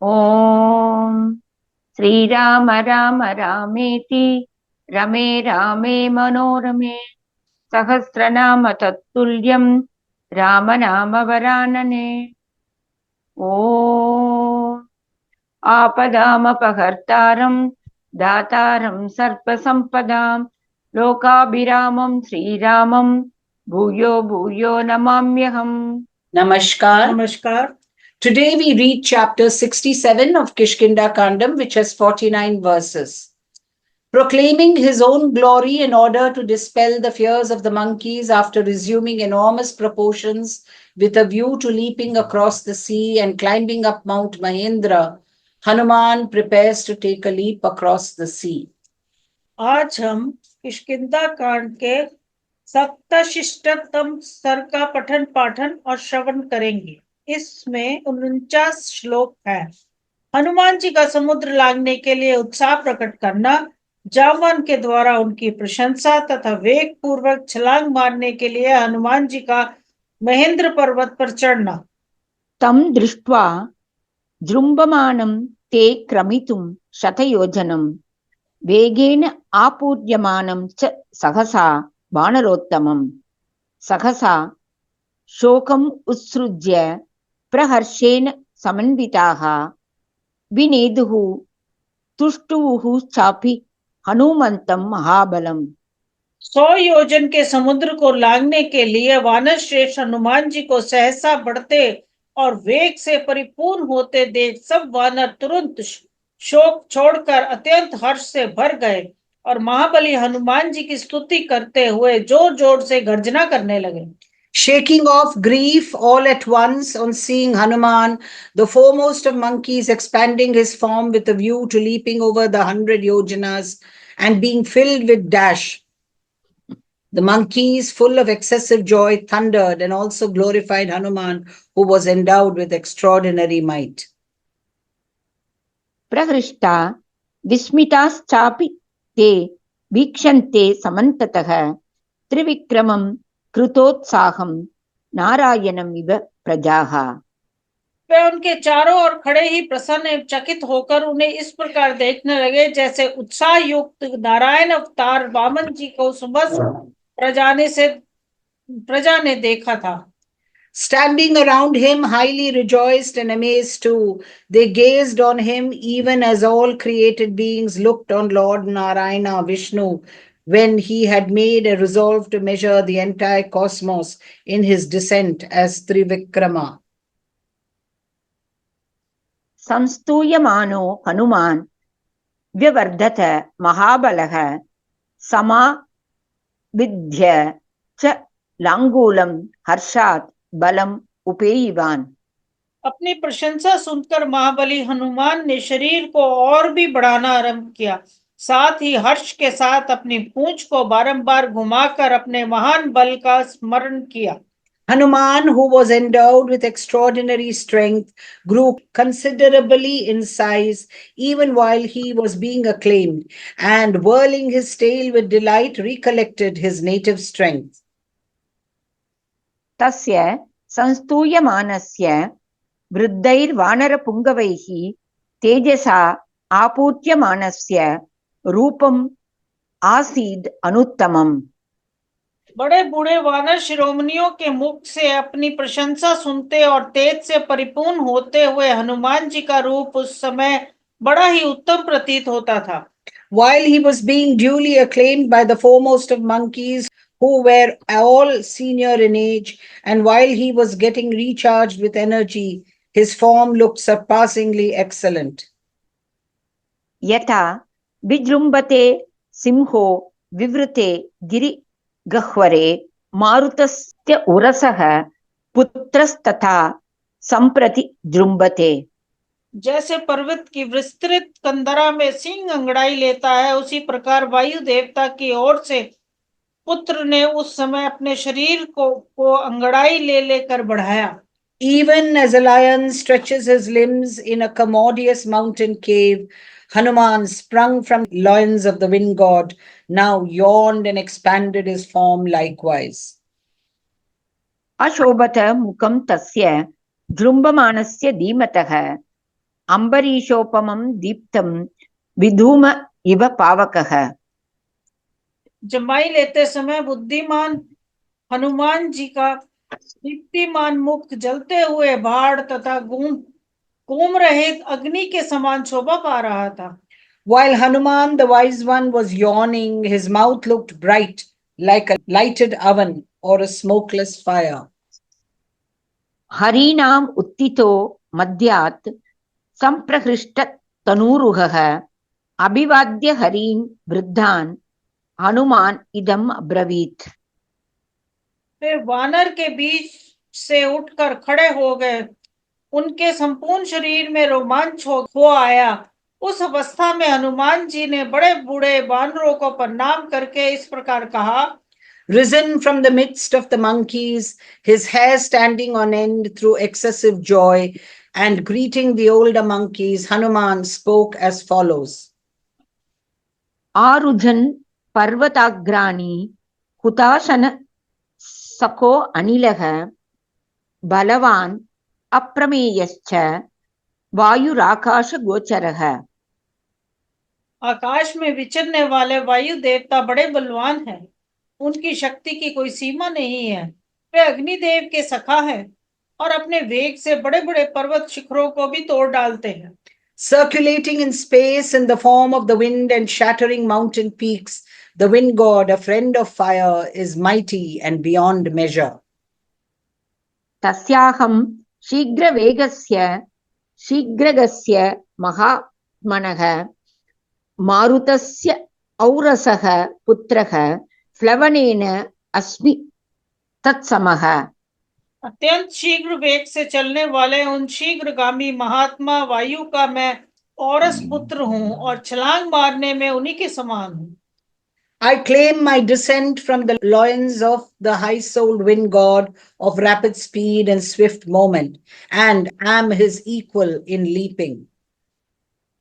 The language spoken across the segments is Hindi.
ॐ श्रीराम राम रामेति रमे रामे मनोरमे सहस्रनाम तत्तुल्यं रामनाम वरानने। ॐ आपदामपहर्तारं दातारं सर्वसम्पदां लोकाभिरामं श्रीरामं भूयो भूयो नमाम्यहम्। Namaskar. Namaskar. Today we read chapter 67 of Kishkinda Kandam, which has 49 verses. Proclaiming his own glory in order to dispel the fears of the monkeys after assuming enormous proportions with a view to leaping across the sea and climbing up Mount Mahendra, Hanuman prepares to take a leap across the sea. आज हम किष्किंधा कांड के सप्तशिष्टतम स्तर का पठन पाठन और श्रवण करेंगे। इसमें 49 श्लोक है। हनुमान जी का समुद्र लांघने के लिए उत्साह प्रकट करना, जामवन के द्वारा उनकी प्रशंसा तथा वेग पूर्वक छलांग मारने के लिए हनुमान जी का महेंद्र पर्वत पर चढ़ना। तं दृष्ट्वा जृम्भमाणं ते क्रमितुं शतयोजनं वेगेन आपूर्यमानं च सहसा वानरोत्तमं सहसा शोकम् उत्सृज्य प्रहर्षेण समन्विताः विनेदुः तुष्टुवुः चापि हनुमन्तं महाबलम्। 100 योजन के समुद्र को लांघने के लिए वानर श्रेष्ठ हनुमान जी को सहसा बढ़ते और वेग से परिपूर्ण होते देख सब वानर तुरंत शोक छोड़कर अत्यंत हर्ष से भर गए और महाबली हनुमान जी की स्तुति करते हुए जोर जोर से गर्जना करने लगे। Shaking off grief all at once on seeing Hanuman, the foremost of monkeys, expanding his form with a view to leaping over the 100 yojanas and being filled with dash, the monkeys, full of excessive joy, thundered and also glorified Hanuman, who was endowed with extraordinary might. प्रहृष्टा विस्मिताश्चापि ते वीक्षन्ते समन्ततः त्रिविक्रमं कृतोत्साहं नारायणमिव प्रजाः। वे उनके चारों ओर खड़े ही प्रसन्न एवं चकित होकर उन्हें इस प्रकार देखने लगे जैसे उत्साह युक्त नारायण अवतार वामन जी को समस्त प्रजा ने देखा था। Standing around him, highly rejoiced and amazed too, they gazed on him even as all created beings looked on Lord Narayana Vishnu when he had made a resolve to measure the entire cosmos in his descent as Trivikrama. संस्तूयमानो Hanuman व्यवर्धत महाबलः समाविद्य च लांगूलं हर्षात् बलम् उपेयिवान्। अपनी प्रशंसा सुनकर महाबली हनुमान ने शरीर को और भी बढ़ाना आरंभ किया, साथ ही हर्ष के साथ अपनी पूंछ को बारंबार घुमाकर अपने महान बल का स्मरण किया। Hanuman, who was endowed with extraordinary strength, grew considerably in size even while he was being acclaimed, and whirling his tail with delight, recollected his native strength. तस्य संस्तूयमानस्य वृद्धैर्वानरपुङ्गवैः तेजसा आपूर्यमानस्य रूपम् आसीद् अनुत्तमम्। बड़े बूढ़े वानर शिरोमणियों के मुख से अपनी प्रशंसा सुनते और तेज से परिपूर्ण होते हुए हनुमान जी का रूप उस समय बड़ा ही उत्तम प्रतीत होता था। While he was being duly acclaimed by the foremost of monkeys, who were all senior in age, and while he was getting recharged with energy, his form looked surpassingly excellent. यथा विजृम्भते सिंहो विवृते गिरिगह्वरे मारुतस्य उरसः पुत्रस्तथा संप्रति जृम्भते। जैसे पर्वत की विस्तृत कंदरा में सिंह अंगड़ाई लेता है, उसी प्रकार वायु देवता की ओर से पुत्र ने उस समय अपने शरीर को अंगड़ाई ले लेकर बढ़ाया। Even as a lion stretches his limbs in a commodious mountain cave, Hanuman, sprung from the loins of the wind god, now yawned and expanded his form likewise. अशोभत मुखं तस्य जृम्भमाणस्य धीमतः अम्बरीशोपमं दीप्तं विधूम इव पावकः। जमाई लेते समय बुद्धिमान हनुमान जी का दीप्तिमान मुख जलते हुए भाड़ तथा घूम रहित अग्नि के समान शोभा पा रहा था। While Hanuman, the wise one, was yawning, his mouth looked bright like a lighted oven or a smokeless fire. हरीणाम् उत्थितो मद्यात् सम्प्रहृष्ट तनूरुहः अभिवाद्य हरीन् वृद्धान् Hanuman इदम् अब्रवीत्। फिर वानर के बीच से उठकर खड़े हो गए, उनके संपूर्ण शरीर में रोमांच हो आया। उस अवस्था में हनुमान जी ने बड़े बूढ़े वानरों को प्रणाम करके इस प्रकार कहा। Risen from the midst of the monkeys, his hair standing on end through excessive joy, and greeting the older monkeys, Hanuman spoke as follows. आरुधन् पर्वताग्राणि हुताशन सखो अनिलः बलवान् अप्रमेयश्च वायुराकाश गोचरः। आकाश में विचरने वाले वायु देवता बड़े बलवान हैं, उनकी शक्ति की कोई सीमा नहीं है। वे अग्निदेव के सखा हैं और अपने वेग से बड़े बड़े पर्वत शिखरों को भी तोड़ डालते हैं। Circulating in space in the form of the wind and shattering mountain peaks, the wind god, a friend of fire, is mighty and beyond measure. तस्याहं शीघ्रवेगस्य शीघ्रगस्य महात्मनः मारुतस्य औरसः पुत्रः प्लवनेन अस्मि तत्समः। अत्यंत शीघ्र वेग से चलने वाले उन शीघ्रगामी महात्मा वायु का मैं औरस पुत्र हूँ और छलांग मारने में उन्हीं के समान हूँ। I claim my descent from the loins of the high-souled wind god of rapid speed and swift movement, and am his equal in leaping.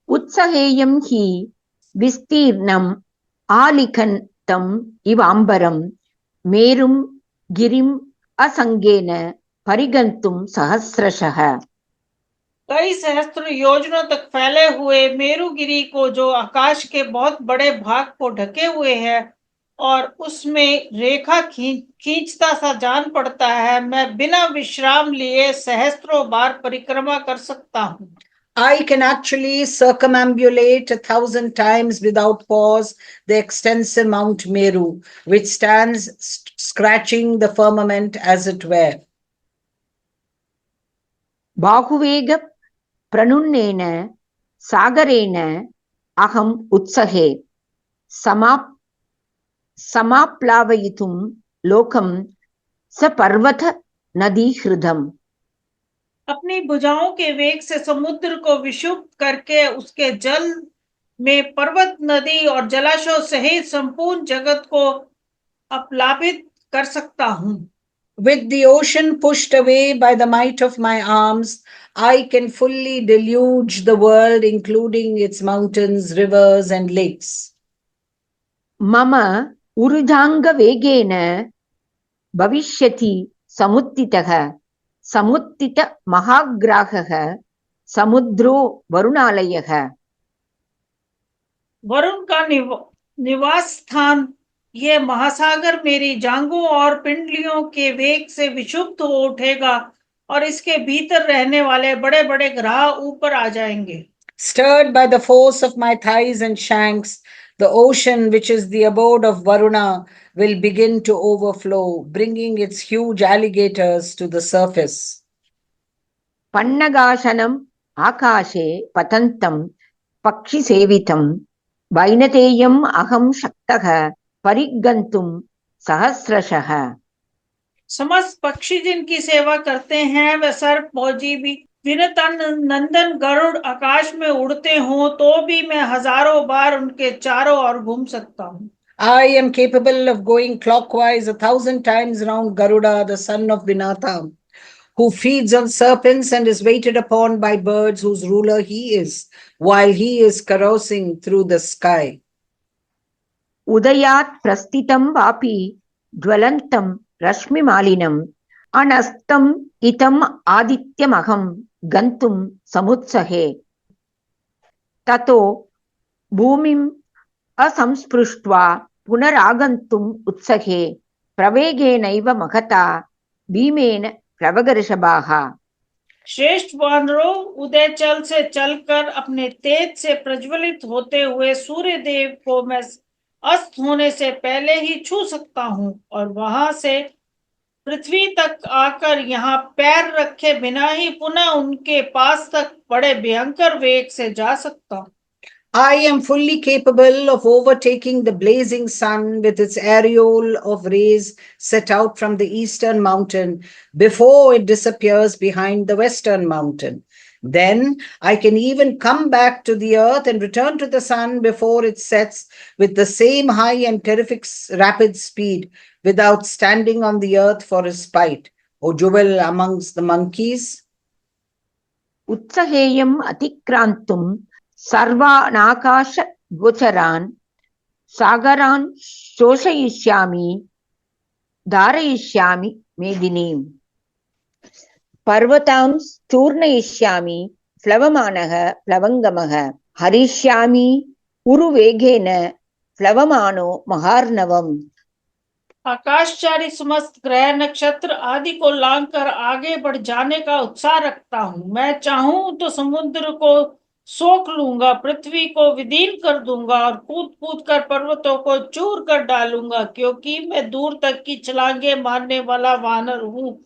उत्सहेयं हि विस्तीर्णम् आलिखन्तम् इवाम्बरम् मेरुं गिरिम् असंगेन परिगन्तुं सहस्रशः। कई सहस्त्र योजनों तक फैले हुए मेरुगिरी को, जो आकाश के बहुत बड़े भाग को ढके हुए है और उसमें रेखा खींचता सा जान पड़ता है, मैं बिना विश्राम लिए सहस्त्रों बार परिक्रमा कर सकता हूँ। I can actually circumambulate 1,000 times without pause the extensive Mount Meru, which stands scratching the firmament as it were. बाहुवेग प्रणुन्नेन सागरेण अहम् उत्सहे समाप्लावयितुं लोकं सपर्वत नदी हृदम्। अपनी भुजाओं के वेग से समुद्र को विक्षुब्ध करके उसके जल में पर्वत, नदी और जलाशयों सहित संपूर्ण जगत को अपलापित कर सकता हूँ। With the ocean pushed away by the might of my arms, I can fully deluge the world, including its mountains, rivers, and lakes. मम ऊर्ध्वाङ्गवेगेन भविष्यति समुत्थितः समुत्थित महाग्राहः समुद्रो वरुणालयः। वरुण का निवास स्थान यह महासागर मेरी जांघों और पिंडलियों के वेग से विक्षुब्ध हो उठेगा और इसके भीतर रहने वाले बड़े बड़े ग्रह ऊपर आ जाएंगे। Stirred by the force of my thighs and shanks, the ocean, which is the abode of Varuna, will begin to overflow, bringing its huge alligators to the surface. पन्नगाशनम् आकाशे पतन्तं पक्षिसेवितं वैनतेयम् अहं शक्तः परिगन्तुं सहस्रशः। समस्त पक्षी जिनकी सेवा करते हैं वे सर्प भोजी भी विनतन नंदन गरुड़ आकाश में उड़ते हों तो भी मैं हजारों बार उनके चारों ओर घूम सकता हूँ। I am capable of going clockwise 1,000 times round Garuda, the son of Vinatha, who feeds on serpents and is waited upon by birds whose ruler he is, while he is carousing through the sky. उदयात् प्रस्थितं वापि ज्वलन्तं रश्मिमालिनम् अनस्तम् इतम् आदित्यमहं गन्तुं समुत्सहे ततो भूमिम् असंस्पृष्ट्वा पुनरागन्तुम् उत्सहे प्रवेगेनैव महता भीमेन प्लवगऋषभाः। श्रेष्ठ वानरों, उदयचल से चलकर अपने तेज से प्रज्वलित होते हुए सूर्य देव को मैं अस्त होने से पहले ही छू सकता हूँ और वहां से पृथ्वी तक आकर यहाँ पैर रखे बिना ही पुनः उनके पास तक बड़े भयंकर वेग से जा सकता हूँ। I am fully capable of overtaking the blazing sun with its aureole of rays set out from the eastern mountain before it disappears behind the western mountain. Then I can even come back to the earth and return to the sun before it sets with the same high and terrific rapid speed without standing on the earth for respite. O jewel amongst the monkeys. उत्सहेयम् अतिक्रान्तुम् सर्वानाकाश गोचरान् सागरान् शोषयिष्यामि धारयिष्यामि मेदिनीम् पर्वतां चूर्णयिष्यामि प्लवमानः प्लवङ्गमः हरिष्यामि उरुवेगेन प्लवमानो महार्णवम्। आकाशचारी समस्त ग्रह नक्षत्र आदि को लांघकर आगे बढ़ जाने का उत्साह रखता हूँ। मैं चाहूं तो समुद्र को सोख लूंगा, पृथ्वी को विदीन कर दूंगा और कूद कूद कर पर्वतों को चूर कर डालूंगा, क्योंकि मैं दूर तक की छलांगे मारने वाला वानर हूँ।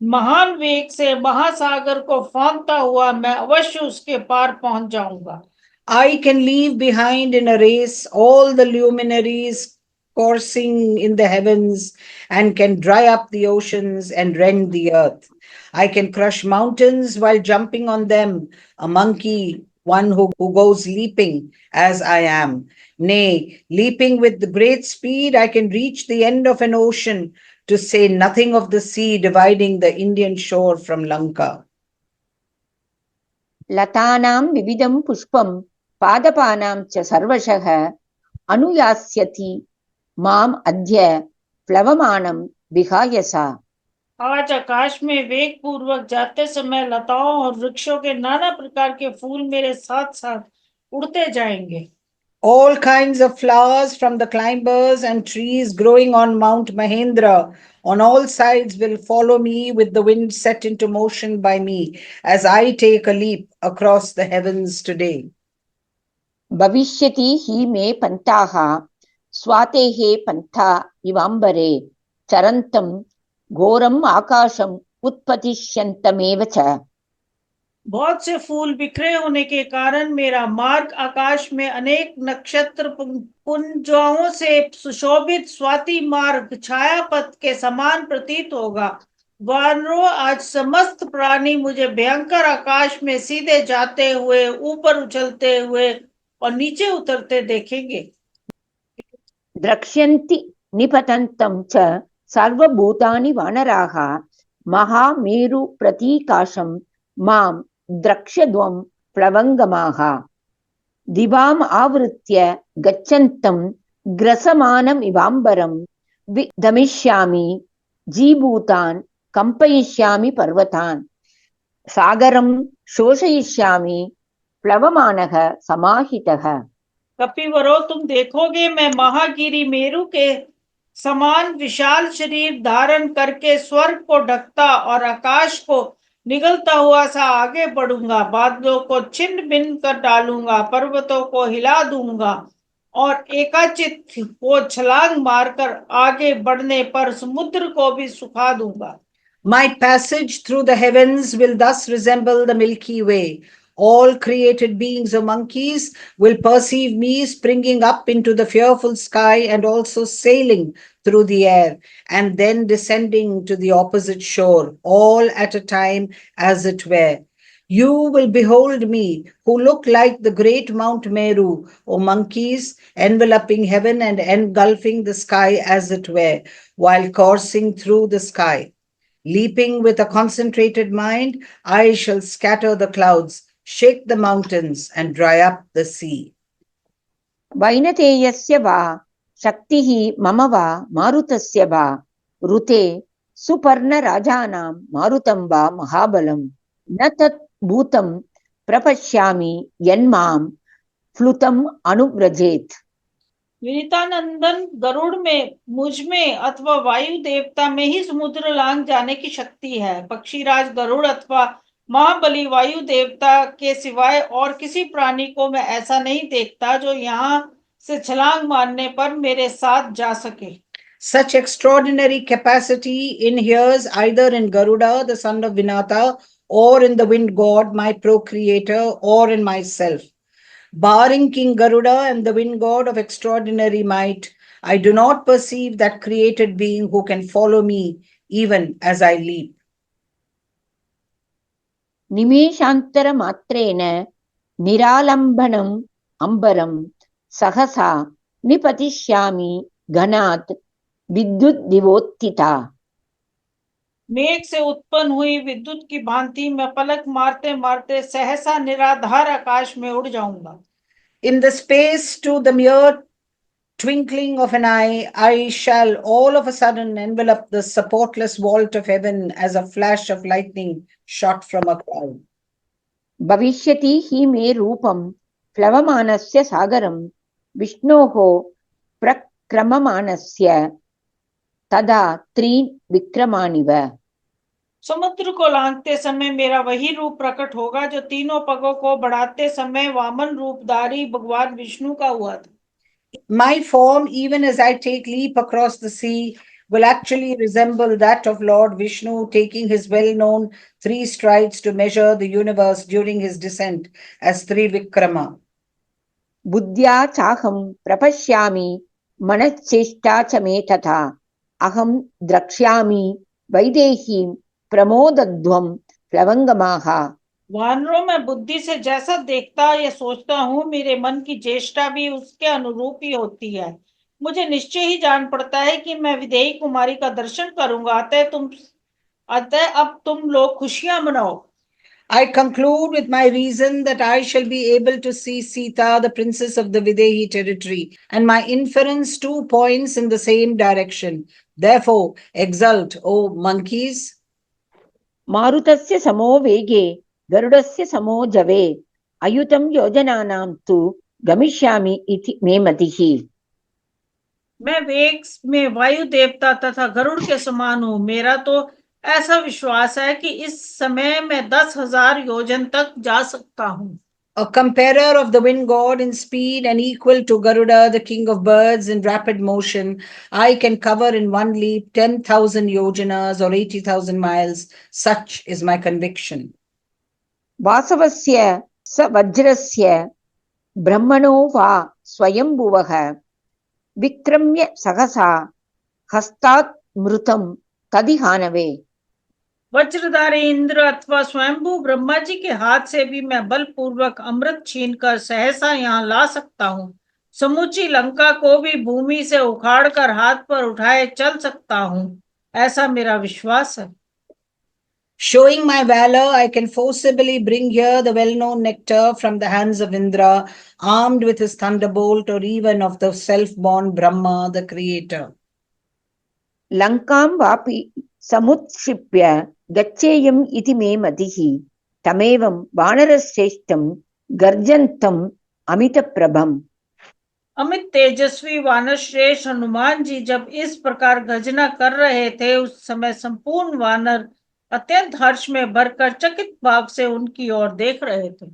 महान वेग से महासागर को फांदता हुआ मैं अवश्य उसके पार पहुंच जाऊंगा। I can leave behind in a race all the luminaries coursing in the heavens and can dry up the oceans and rend the earth. I can crush mountains while jumping on them, a monkey, one who goes leaping as I am. Nay, leaping with the great speed, I can reach the end of an ocean, to say nothing of the sea dividing the Indian shore from Lanka. लतानां विविधं पुष्पं पादपानां च सर्वशः अनुयास्यति माम् अद्य प्लवमानं विहाय सा। आज आकाश में वेग पूर्वक जाते समय लताओं और वृक्षों के नाना प्रकार के फूल मेरे साथ साथ उड़ते जाएंगे। All kinds of flowers from the climbers and trees growing on Mount Mahendra on all sides will follow me with the wind set into motion by me as I take a leap across the heavens today. भविष्यति हि मे पन्थाः स्वातेः पन्था इवाम्बरे चरन्तं घोरम् आकाशम् उत्पतिष्यन्तमेव च। बहुत से फूल बिखरे होने के कारण मेरा मार्ग आकाश में अनेक नक्षत्र पुंजों से सुशोभित स्वाति मार्ग छायापथ के समान प्रतीत होगा। वानरों, आज समस्त प्राणी मुझे भयंकर आकाश में सीधे जाते हुए, ऊपर उछलते हुए और नीचे उतरते देखेंगे। द्रक्ष्यन्ति निपतन्तं च सर्वभूतानि वानराः महामेरु प्रतीकाशं मां द्रक्ष्यध्वं प्लवङ्गमाः दिवाम् आवृत्य गच्छन्तं ग्रसमानम् इवाम्बरं विदमिष्यामि जीभूतान् कंपयिष्यामि पर्वतान् सागरं शोषयिष्यामि प्लवमानः समाहितः। कपिवरों, तुम देखोगे मैं महागिरी मेरु के समान विशाल शरीर धारण करके स्वर्ग को ढकता और आकाश को निगलता हुआ सा आगे बढ़ूंगा। बादलों को छिन्न भिन्न कर डालूंगा, पर्वतों को हिला दूंगा और एकाचित को छलांग मारकर आगे बढ़ने पर समुद्र को भी सुखा दूंगा। My passage through the heavens will thus resemble the Milky Way. All created beings or monkeys will perceive me springing up into the fearful sky and also sailing through the air and then descending to the opposite shore, all at a time as it were. You will behold me, who look like the great Mount Meru, O monkeys, enveloping heaven and engulfing the sky as it were, while coursing through the sky. Leaping with a concentrated mind, I shall scatter the clouds, shake the mountains, and dry up the sea. वैनतेयस्य वा शक्तिः मम वा मारुतस्य वा ऋते सुपर्णराजानां मारुतं वा महाबलं न तत् भूतं प्रपश्यामि यन्मां फ्लुतम् अनुव्रजेत्। विनीतानंदन गरुड़ में, मुझ में अथवा वायु देवता में ही समुद्र लांग जाने की शक्ति है। पक्षीराज गरुड़ अथवा महाबली वायु देवता के सिवाय और किसी प्राणी को मैं ऐसा नहीं देखता जो यहाँ से छलांग मारने पर मेरे साथ जा सके। Such extraordinary capacity inheres either in Garuda, the son of Vinata, or in the wind god, my procreator, or in myself. Barring King Garuda and the wind god of extraordinary might, I do not perceive that created being who can follow me even as I leap. निमेषान्तर मात्रेण निरालम्बनम् अम्बरं सहसा निपतिष्यामि घनात् विद्युत दिवोत्थिता। मेघ से उत्पन्न हुई विद्युत की भांति मैं पलक मारते मारते सहसा निराधार आकाश में उड़ जाऊंगा। In the space to the mere twinkling of an eye, I shall all of a sudden envelop the supportless vault of heaven as a flash of lightning shot from a cloud. भविष्यति हि मे रूपं प्लवमानस्य सागरं विष्णोः प्रक्रममाणस्य तदा त्रीन् विक्रमाणिव। समुद्र को लांघते समय मेरा वही रूप प्रकट होगा जो तीनों पगों को बढ़ाते समय वामन रूपधारी भगवान विष्णु का हुआ था। My form, even as I take leap across the sea, will actually resemble that of Lord Vishnu taking his well-known 3 strides to measure the universe during his descent as Trivikrama. बुद्ध्या चाहं प्रपश्यामि मनश्चेष्टा च मे तथा अहं द्रक्ष्यामि वैदेहीं प्रमोदध्वं प्लवंगमाः। वानरों में बुद्धि से जैसा देखता या सोचता हूँ, मेरे मन की चेष्टा भी उसके अनुरूप ही होती है। मुझे निश्चय ही जान पड़ता है कि मैं विदेही कुमारी का दर्शन करूंगा। अतः अब तुम लोग खुशियां मनाओ। I conclude with my reason that I shall be able to see Sita, the princess of the Videhi territory, and my inference 2 points in the same direction. Therefore, exult, O monkeys. मारुतस्य समो वेगे गरुडस्य समो जवे अयुतं योजनानां तु गमिष्यामि इति मे मतिः। मैं वेग में वायु देवता तथा गरुड़ के समान हूँ। मेरा तो ऐसा विश्वास है कि इस समय मैं 10,000 योजन तक जा सकता हूँ। A comparer of the wind god in speed and equal to Garuda, the king of birds, in rapid motion, I can cover in one leap 10,000 yojanas or 80,000 miles. Such is my conviction. वासवस्य स वज्रस्य ब्रह्मणो वा स्वयंभुवः विक्रम्य सहसा हस्तात् मृतं तदिहानवे। वज्रधारी इंद्र अथवा स्वयंभू ब्रह्मा जी के हाथ से भी मैं बलपूर्वक अमृत छीनकर सहसा यहाँ ला सकता हूँ। समूची लंका को भी भूमि से उखाड़कर हाथ पर उठाए चल सकता हूँ, ऐसा मेरा विश्वास है। Showing my valor, I can forcibly bring here the well-known nectar from the hands of Indra, armed with his thunderbolt, or even of the self-born Brahma, the creator. लंकां वापि समुत्क्षिप्य गच्छेयम् इति मे मतिः तमेवं वानरश्रेष्ठं गर्जन्तम् अमितप्रभम्। अमित तेजस्वी वानर श्रेष्ठ हनुमान जी जब इस प्रकार गर्जना कर रहे थे, उस समय संपूर्ण वानर अत्यंत हर्ष में भरकर चकित भाव से उनकी ओर देख रहे थे।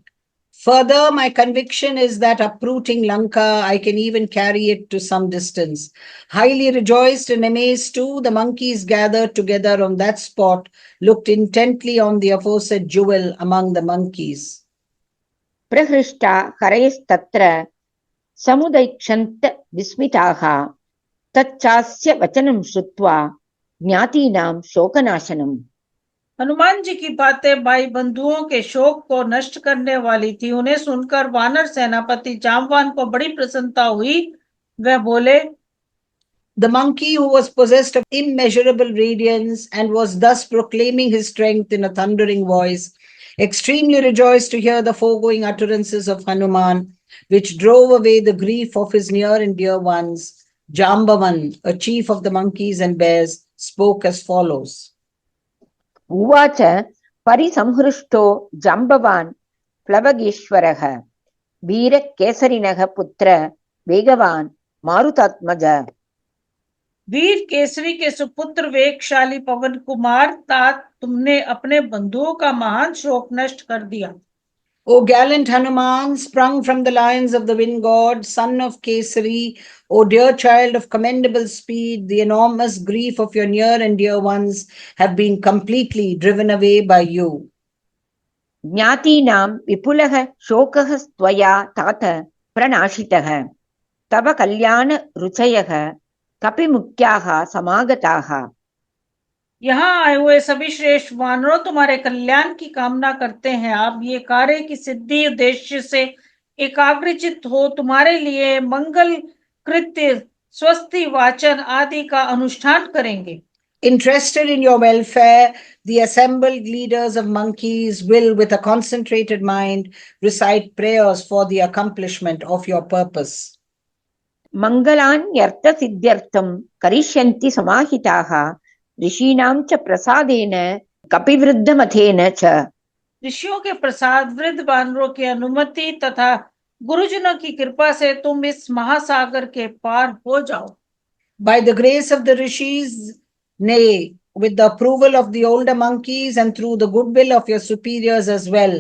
Further, my conviction is that uprooting Lanka, I can even carry it to some distance. Highly rejoiced and amazed too, the monkeys gathered together on that spot looked intently on the aforesaid jewel among the monkeys. प्रहृष्टा हरयस्तत्र समुदैक्षन्त विस्मिताः तच्चास्य वचनं श्रुत्वा ज्ञातीनां शोकनाशनम्। हनुमान जी की बातें भाई बंधुओं के शोक को नष्ट करने वाली थी। उन्हें सुनकर वानर सेनापति जाम्बवान को बड़ी प्रसन्नता हुई। वह बोले, The monkey, who was possessed of immeasurable radiance and was thus proclaiming his strength in a thundering voice, extremely rejoiced to hear the foregoing utterances of Hanuman, which drove away the grief of his near and dear ones. Jambavan, a chief of the monkeys and bears, spoke as follows. उवाच परिसंहृष्टो जाम्बवान् प्लवगेश्वरः वीर केसरिनः पुत्र वेगवान मारुतात्मज। वीर केसरी के सुपुत्र वेगशाली पवन कुमार तात, तुमने अपने बंधुओं का महान शोक नष्ट कर दिया। O gallant Hanuman, sprung from the lions of the wind god, son of Kesari, O dear child of commendable speed, the enormous grief of your near and dear ones have been completely driven away by you. ज्ञातीनां विपुलः शोकः त्वया तात प्रनाशितः, तव कल्याण रुचयः कपिमुख्याः समागताः। यहाँ आए हुए सभी श्रेष्ठ वानरों तुम्हारे कल्याण की कामना करते हैं। आप ये कार्य की सिद्धि उद्देश्य से एकाग्रचित हो, तुम्हारे लिए मंगल कृत्य स्वस्ति वाचन आदि का अनुष्ठान करेंगे। Interested in your welfare, the assembled leaders of monkeys will, with a concentrated mind, recite prayers for the accomplishment of your purpose. मंगलान्यर्थ सिद्ध्यर्थं करिष्यन्ति समाहिताः, ऋषीणां च प्रसादेन कपिवृद्धमथेन च। ऋषियों के प्रसाद, वृद्ध वानरों की अनुमति तथा गुरुजनों की कृपा से तुम इस महासागर के पार हो जाओ। By the grace of the rishis, nay, with the approval of the older monkeys and through the goodwill of your superiors as well,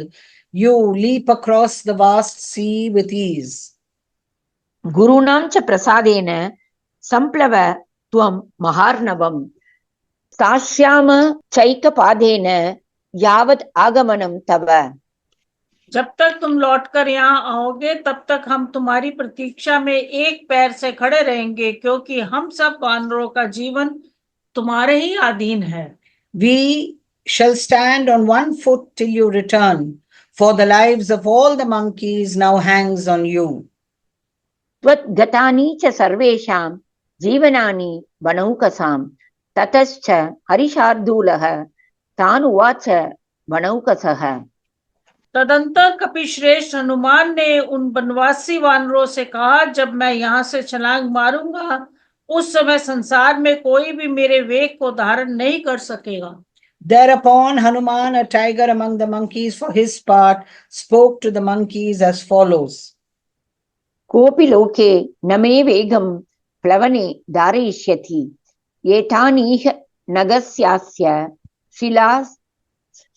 you leap across the vast sea with ease. गुरूणां च प्रसादेन संप्लव त्वं महार्णवम्, स्थास्याम चैकपादेन यावत् आगमनं तव। जब तक तुम लौटकर यहाँ आओगे तब तक हम तुम्हारी प्रतीक्षा में एक पैर से खड़े रहेंगे, क्योंकि हम सब वानरों का जीवन तुम्हारे ही अधीन है। We shall stand on one foot till you return, for the lives of all the monkeys now hangs on you. त्वद्गतानि च सर्वेषां जीवनानि वनौकसां, ततश्च हरिशार्दूलः तानुवाच वनौकसः। तदंतर कपिश्रेष्ठ हनुमान ने उन वनवासी वानरों से कहा, जब मैं यहाँ से छलांग मारूंगा उस समय संसार में कोई भी मेरे वेग को धारण नहीं कर सकेगा। Thereupon Hanuman, a tiger among the monkeys for his part, spoke to the monkeys as follows. कोऽपि लोके न मे वेगं प्लवने धारयिष्यति, एतानीह नगस्यास्य शिला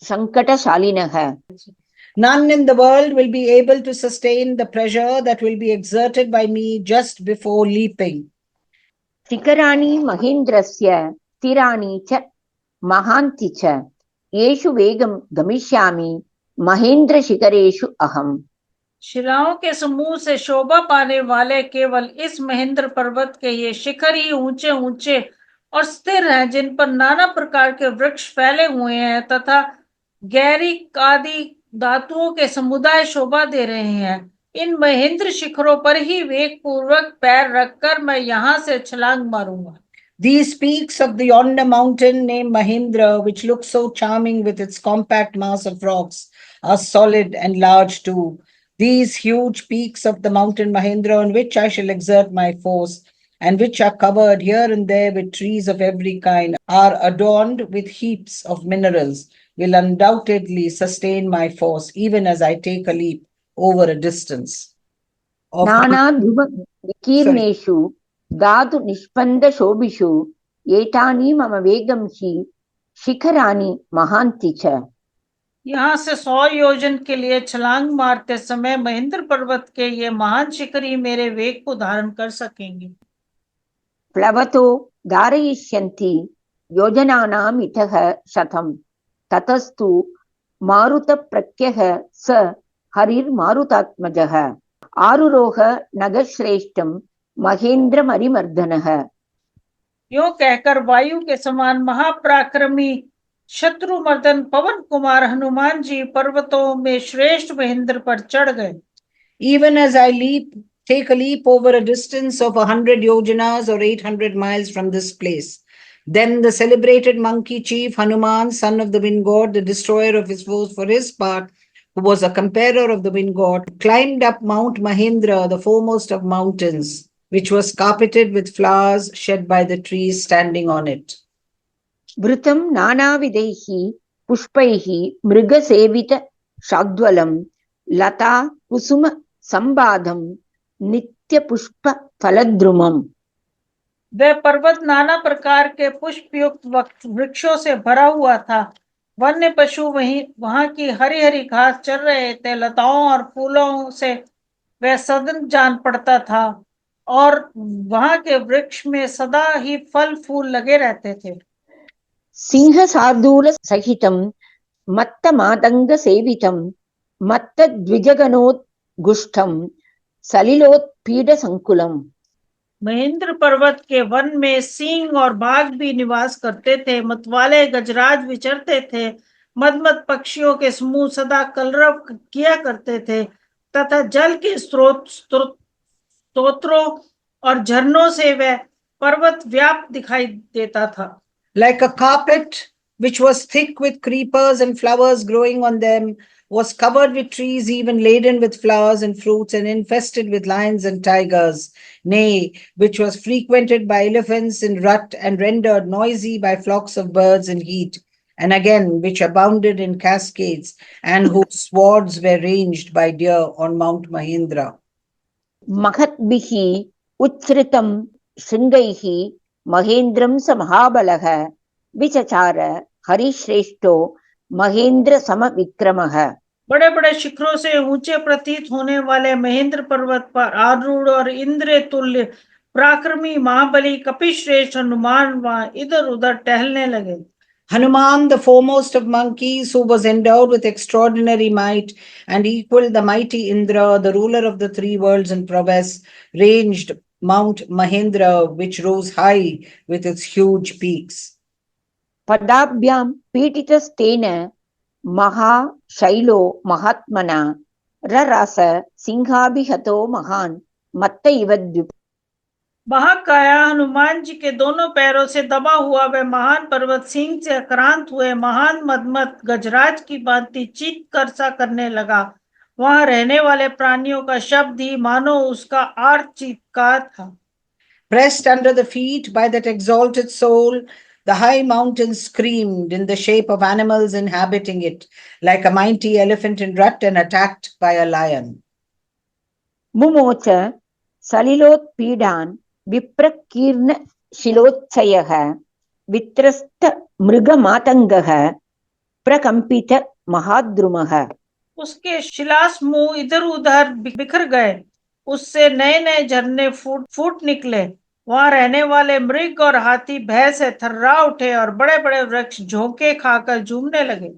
संकटशालिनः। None in the world will be able to sustain the pressure that will be exerted by me just before leaping. शिखराणि महेन्द्रस्य स्थिराणि च महान्ति च, येषु वेगं गमिष्यामि महेन्द्र शिखरेषु अहम्। शिलाओं के समूह से शोभा पाने वाले केवल इस महेंद्र पर्वत के ये शिखर ही ऊंचे ऊंचे और स्थिर हैं, जिन पर नाना प्रकार के वृक्ष फैले हुए हैं तथा गहरी आदि धातुओं के समुदाय शोभा दे रहे हैं। इन महेंद्र शिखरों पर ही वेग पूर्वक पैर रखकर मैं यहाँ से छलांग मारूंगा। These peaks of the yonder mountain named Mahindra, which look so charming with its compact mass of rocks, are solid and large too. These huge peaks of the mountain Mahindra, on which I shall exert my force, and which are covered here and there with trees of every kind, are adorned with heaps of minerals, will undoubtedly sustain my force, even as I take a leap over a distance. नाना ध्रुव विकीर्णेषु धातु निष्पन्द शोभिषु, एतानि मम वेगं हि शिखराणि महान्ति च। यहाँ से 100 योजन के लिए छलांग मारते समय महेंद्र पर्वत के ये महान शिखर ही मेरे वेग को धारण कर सकेंगे। प्लवतो धारयिष्यन्ति योजनानाम् इतः शतं, ततस्तु मारुतप्रत्यः स हरिर्मारुतात्मजः, आरुरोह नगश्रेष्ठं महेन्द्रमरिमर्दनः। यूं कहकर वायु के समान महापराक्रमी शत्रुमर्दन पवन कुमार हनुमान जी पर्वतों में श्रेष्ठ महेंद्र पर चढ़ गए। Even as I take a leap over a distance of 100 yojanas or 800 miles from this place, then the celebrated monkey chief Hanuman, son of the wind god, the destroyer of his foes, for his part, who was a comparer of the wind god, climbed up Mount Mahindra, the foremost of mountains, which was carpeted with flowers shed by the trees standing on it. वृतं नानाविधैः पुष्पैः मृगसेवित शाद्वलं लता कुसुम संबाधम नित्य पुष्प फलद्रुमम। वह पर्वत नाना प्रकार के पुष्प युक्त वृक्षों से भरा हुआ था। वन्य पशु वहां की हरी हरी घास चर रहे थे। लताओं और फूलों से वह सदन जान पड़ता था और वहां के वृक्ष में सदा ही फल फूल लगे रहते थे। सिंह शार्दूल सहितम मत्त मातंग सेवितम मत्त द्विजगणोत्गुष्टम सलिलोत्पीड संकुलम। महेंद्र पर्वत के वन में सिंह और बाघ भी निवास करते थे। मतवाले गजराज विचरते थे। मदमद पक्षियों के समूह सदा कलरव किया करते थे तथा जल के स्तोत्रों और झरनों से वह पर्वत व्याप्त दिखाई देता था। Like a carpet which was thick with creepers and flowers growing on them, was covered with trees even laden with flowers and fruits, and infested with lions and tigers, nay, which was frequented by elephants in rut and rendered noisy by flocks of birds in heat, and again which abounded in cascades, and whose swords were ranged by deer on Mount Mahendra. महद्भिः उच्छ्रितं शृंगैः महेन्द्रं स महाबलः विचचार हरिश्रेष्ठो महेंद्र समविक्रमः। बड़े बड़े शिखरों से ऊंचे प्रतीत होने वाले महेंद्र पर्वत पर आरूढ़ और इंद्र तुल्य पराक्रमी महाबली कपिश्रेष्ठ हनुमान वहां इधर उधर टहलने लगे। Hanuman, the foremost of monkeys, who was endowed with extraordinary might and equaled the mighty Indra, the ruler of the three worlds in prowess, ranged Mount Mahendra, which rose high with its huge peaks. पदाभ्यां पीठितस्तेन महाशैलो महात्मना ररास सिंहाभिहतो महान् मत्त इव द्विप। महाकाया हनुमान जी के दोनों पैरों से दबा हुआ वह महान पर्वत सिंह से आक्रांत हुए महान मदमत गजराज की भांति चीख कर सा करने लगा। वहां रहने वाले प्राणियों का शब्द ही मानो उसका आर्त चीत्कार था। Pressed under the feet by that exalted soul, the high mountain screamed in the shape of animals inhabiting it, like a mighty elephant in rut and attacked by a lion. मुमोच सलिलोत्पीडान् विप्रकीर्ण शिलोच्छयः वित्रस्त मृगमातंगः प्रकंपित महाद्रुमः। उसके शिलासमूह इधर उधर बिखर गए। उससे नए नए झरने फूट निकले। वहां रहने वाले मृग और हाथी भय से थर्रा उठे और बड़े बड़े वृक्ष झोंके खाकर झूमने लगे।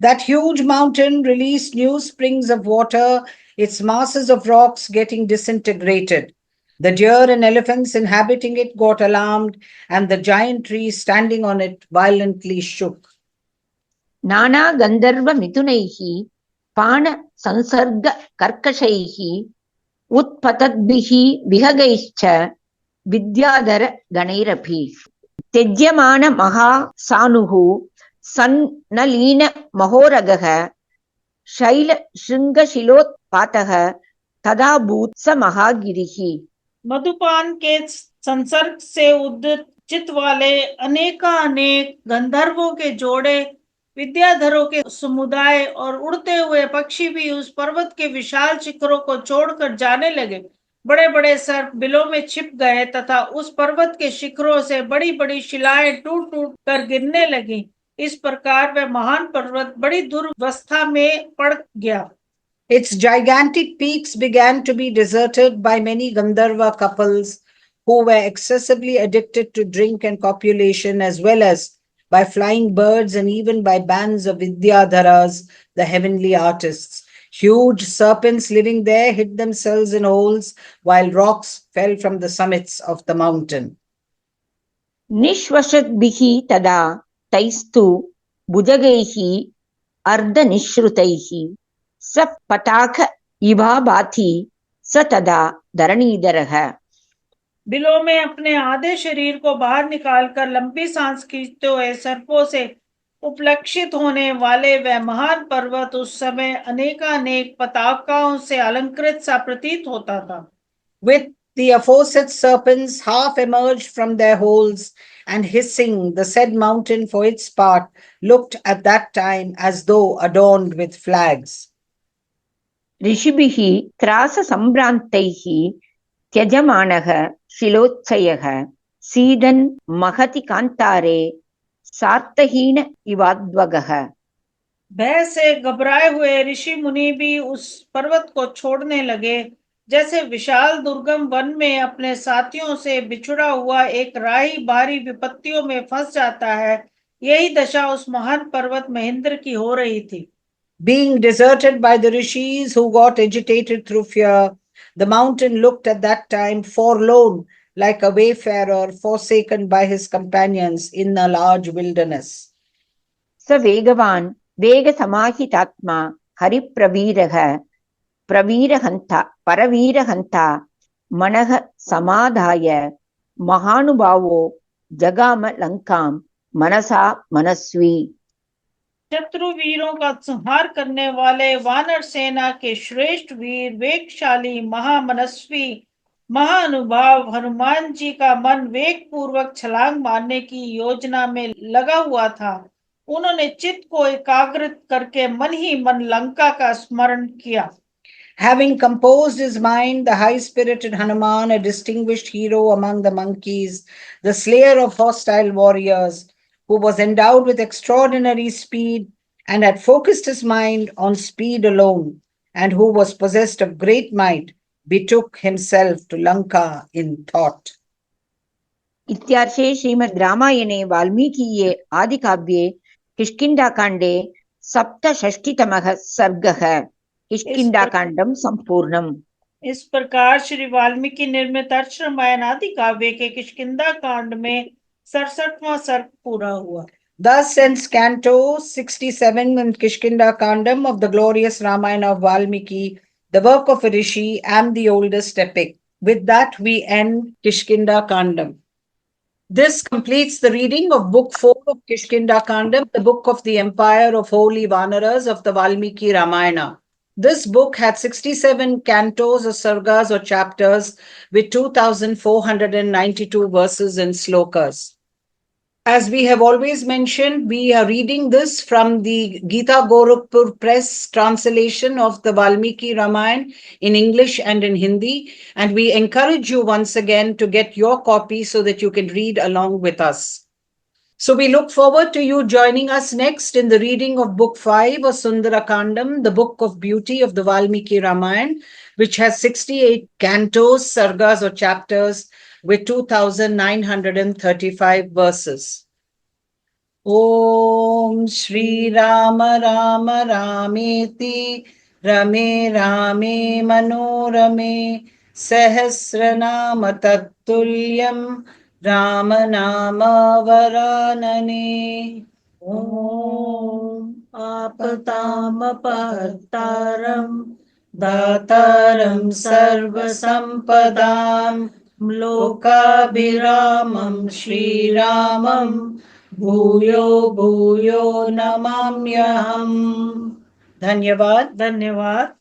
That huge mountain released new springs of water, its masses of rocks getting disintegrated. The deer and elephants inhabiting it got alarmed, and the giant trees standing on it violently shook. नाना गंधर्व मिथुनैः पाण संसर्ग कर्कशैः उत्पतद्भिः विहगैश्च विद्याधर गणैरपि त्यज्यमान महासानुः सन्नलीन महोरगः शैल शृंगशिलोत्पातः तदा भूत स महागिरिः। मधुपान के संसर्ग से उद्चित वाले अनेक गंधर्वों के जोड़े, विद्याधरों के समुदाय और उड़ते हुए पक्षी भी उस पर्वत के विशाल शिखरों को छोड़कर जाने लगे। बड़े बड़े सर्प बिलों में छिप गए तथा उस पर्वत के शिखरों से बड़ी बड़ी शिलाएं टूट टूट कर गिरने लगी। इस प्रकार वह महान पर्वत बड़ी दुर्वस्था में पड़ गया। Its gigantic peaks began to be deserted by many Gandharva couples who were excessively addicted to drink and copulation, as well as by flying birds and even by bands of Vidyadharas, the heavenly artists. Huge serpents living there hid themselves in holes, while rocks fell from the summits of the mountain. निश्वसद्भिः तदा तैस्तु भुजगैः अर्धनिःश्रुतैः स पताक इवा भाति स तदा धरणीधरः। बिलों में अपने आधे शरीर को बाहर निकालकर लंबी सांस खींचते हुए सर्पों से उपलक्षित होने वाले वह महान पर्वत उस समय अनेकानेक पताकाओं से अलंकृत सा प्रतीत होता था। With the aforesaid serpents half emerged from their holes, and hissing, the said mountain for its part looked at that time as though adorned with flags. ऋषिभिः त्राससम्भ्रान्तैः त्यजमानः शिलोत्सयः सीदन् महति कान्तारे सार्थहीन इवाद्वगः। भय से घबराए हुए ऋषि मुनि भी उस पर्वत को छोड़ने लगे, जैसे विशाल दुर्गम वन में अपने साथियों से बिछुड़ा हुआ एक राही भारी विपत्तियों में फंस जाता है। यही दशा उस महान पर्वत महेंद्र की हो रही थी। Being deserted by the rishis who got agitated through fear, the mountain looked at that time forlorn, like a wayfarer forsaken by his companions in a large wilderness. स वेगवान् वेगसमाहितात्मा हरिप्रवीरः प्रवीरहन्ता परवीरहन्ता मनः समाधाय महानुभावो जगाम लंकां मनसा मनस्वी। शत्रु वीरों का संहार करने वाले वानर सेना के श्रेष्ठ वीर, वेगशाली, महामनस्वी, महानुभाव हनुमान जी का मन वेग पूर्वक छलांग मारने की योजना में लगा हुआ था। उन्होंने चित्त को एकाग्रित करके मन ही मन लंका का स्मरण किया। Having composed his mind, the high-spirited Hanuman, a distinguished hero among the monkeys, the slayer of hostile warriors, who was endowed with extraordinary speed and had focused his mind on speed alone, and who was possessed of great might, betook himself to Lanka in thought. इत्यार्षे श्रीमद् रामायणे वाल्मीकीये आदिकाव्ये किष्किन्धाकाण्डे सप्तषष्टितमः सर्गः किष्किन्धाकाण्डं सम्पूर्णम्। इस प्रकार श्री वाल्मीकि निर्मित अर्ष रामायण आदि काव्य के किष्किंधा कांड में 67वां सर्ग पूरा हुआ। Thus ends Canto 67 in Kishkinda Kandam of the glorious Ramayana of Valmiki, the work of a rishi and the oldest epic. With that, we end Kishkinda Kandam. This completes the reading of Book 4 of Kishkinda Kandam, the book of the empire of holy Vanaras of the Valmiki Ramayana. This book had 67 cantos or sargas or chapters with 2,492 verses and slokas. As we have always mentioned, we are reading this from the Gita Gorakhpur Press translation of the Valmiki Ramayana in English and in Hindi. And we encourage you once again to get your copy so that you can read along with us. So we look forward to you joining us next in the reading of Book 5 of Sundarakandam, the book of beauty of the Valmiki Ramayana, which has 68 cantos, sargas or chapters with 2,935 verses. Om Shri Rama Rama Rameti Rame Rame Manorame Sahasranama Tattulyam Rama Nama Varanane. Om Apatam Dataram Sarva Sampadam Lokabhiramam Shri Ramam Bhuyo Bhuyo Namamyaham. Dhanyavad. धन्यवाद।